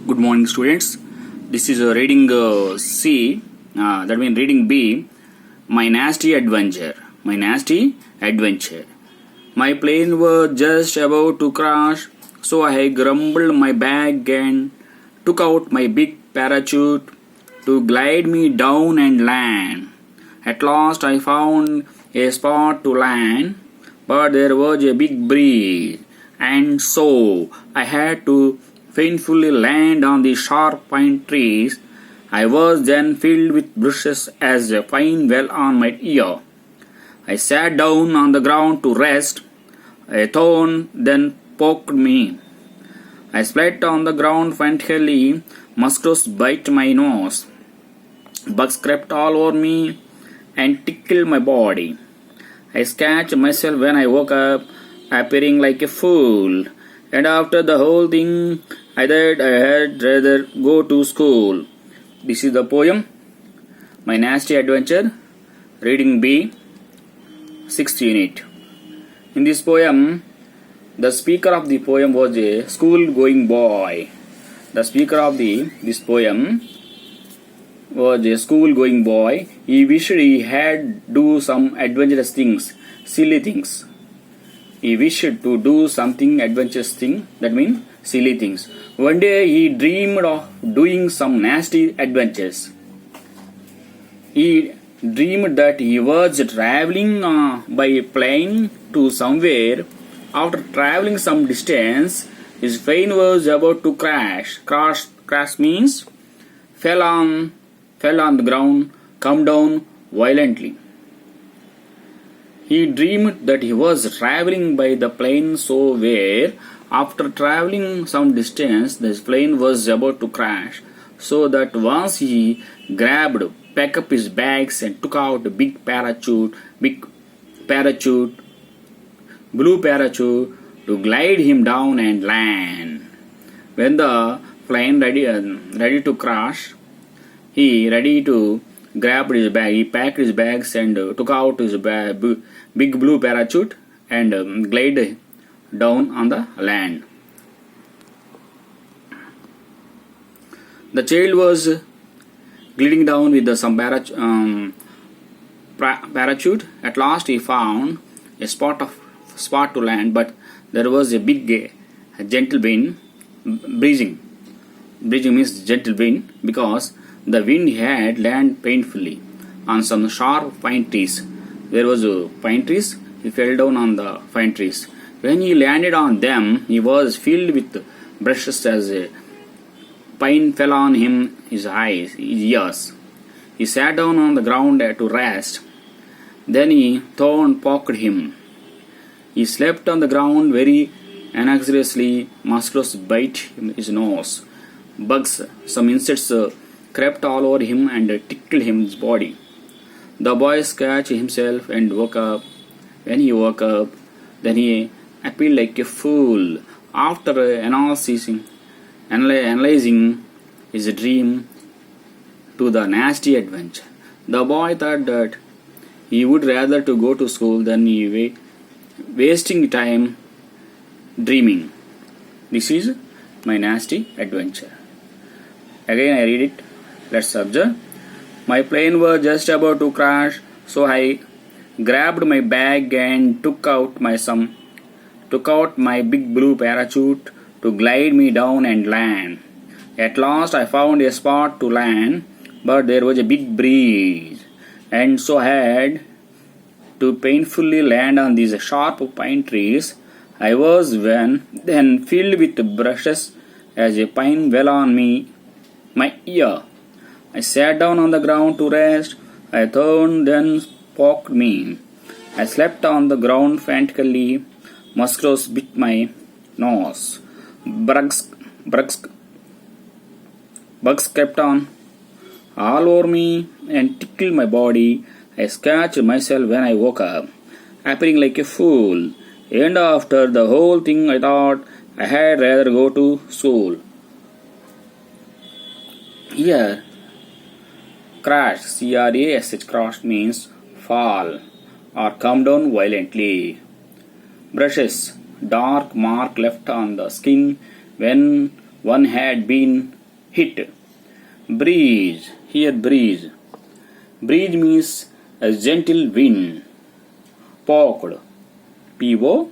Good morning, students. This is reading C, that means reading B, My Nasty Adventure. My Nasty Adventure. My plane was just about to crash, so I grumbled my bag and took out my big parachute to glide me down and land. At last I found a spot to land, but there was a big breeze, and so I had to painfully land on the sharp pine trees. I was then filled with brushes as a pine fell on my ear. I sat down on the ground to rest. A thorn then poked me. I split on the ground frantically. Mosquitoes bit my nose. Bugs crept all over me and tickled my body. I scratched myself when I woke up, appearing like a fool. And after the whole thing, I thought I had rather go to school. This is the poem, My Nasty Adventure, reading B, 6th unit. In this poem, the speaker of the poem was a school-going boy. The speaker of this poem was a school-going boy. He wished he had do some adventurous things, silly things. He wished to do something adventurous thing, that means silly things. One day he dreamed of doing some nasty adventures. He dreamed that he was traveling by plane to somewhere. After traveling some distance, his plane was about to crash. Crash means fell on the ground, come down violently. He dreamed that he was traveling by the plane so where after traveling some distance the plane was about to crash, so that once he packed up his bags and took out a blue parachute to glide him down and land. When the plane ready to crash, he ready to grabbed his bag. He packed his bags and took out his big blue parachute and glided down on the land. The child was gliding down with some parachute. At last he found a spot to land, but there was a big gentle wind breezing. Breezing means gentle wind because the wind had landed painfully on some sharp pine trees. There was pine trees. He fell down on the pine trees. When he landed on them, he was filled with brushes as a pine fell on him, his ears. He sat down on the ground to rest. Then a thorn poked him. He slept on the ground very anxiously. Mosquitoes bit his nose. Bugs, some insects crept all over him and tickled his body. The boy scratched himself and woke up. When he woke up, then he appeared like a fool. After analyzing his dream to the nasty adventure, the boy thought that he would rather to go to school than he wasting time dreaming. This is my nasty adventure. Again I read it. Let's observe. My plane was just about to crash, so I grabbed my bag and took out my big blue parachute to glide me down and land. At last I found a spot to land, but there was a big breeze, and so I had to painfully land on these sharp pine trees. I was then filled with brushes as a pine fell on my ear. I sat down on the ground to rest. A thorn then poked me. I slept on the ground frantically. Mosquitoes bit my nose. Bugs kept on all over me and tickled my body. I scratched myself when I woke up, appearing like a fool. And after the whole thing, I thought I had rather go to school. Here, crash, C-R-A-S-H, crash means fall or come down violently. Brushes, dark mark left on the skin when one had been hit. Breeze. Here breeze. Breeze means a gentle wind. Poked. P-O.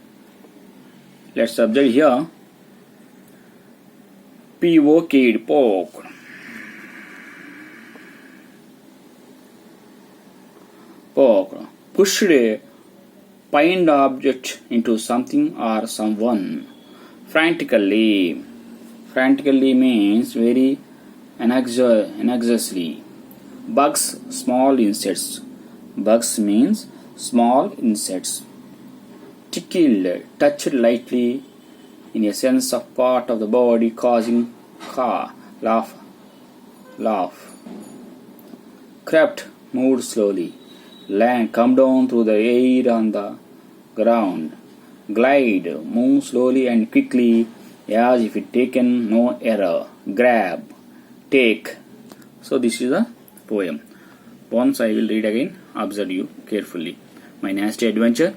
Let's subject here. P-O-K-ed. Poked. Poked. Pushed a pinned object into something or someone. Frantically. Frantically means very anxiously. Bugs, small insects. Bugs means small insects. Tickled, touched lightly in a sense of part of the body causing laugh. Crept, moved slowly. Land, come down through the air on the ground. Glide, move slowly and quickly as if it taken no error. Grab, take. So this is a poem. Once I will read again. Observe you carefully. My nasty adventure.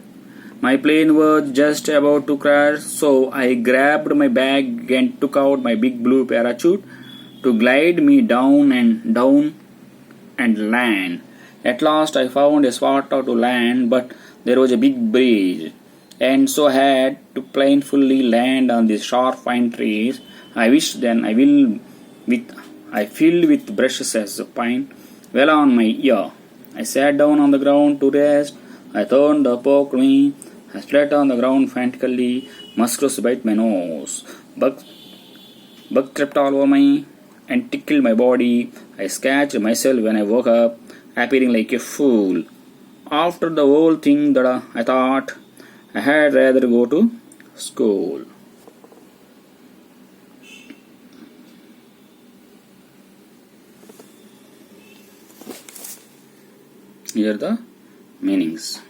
My plane was just about to crash, so I grabbed my bag and took out my big blue parachute to glide me down and land. At last I found a spot to land, but there was a big breeze, and so I had to painfully land on the sharp pine trees. I filled with brushes as the pine fell on my ear. I sat down on the ground to rest. I turned up, poked me. I splat on the ground frantically. Muscles bite my nose. Bug tripped all over me and tickled my body. I scratched myself when I woke up, appearing like a fool. After the whole thing that I thought I had rather go to school. Here are the meanings.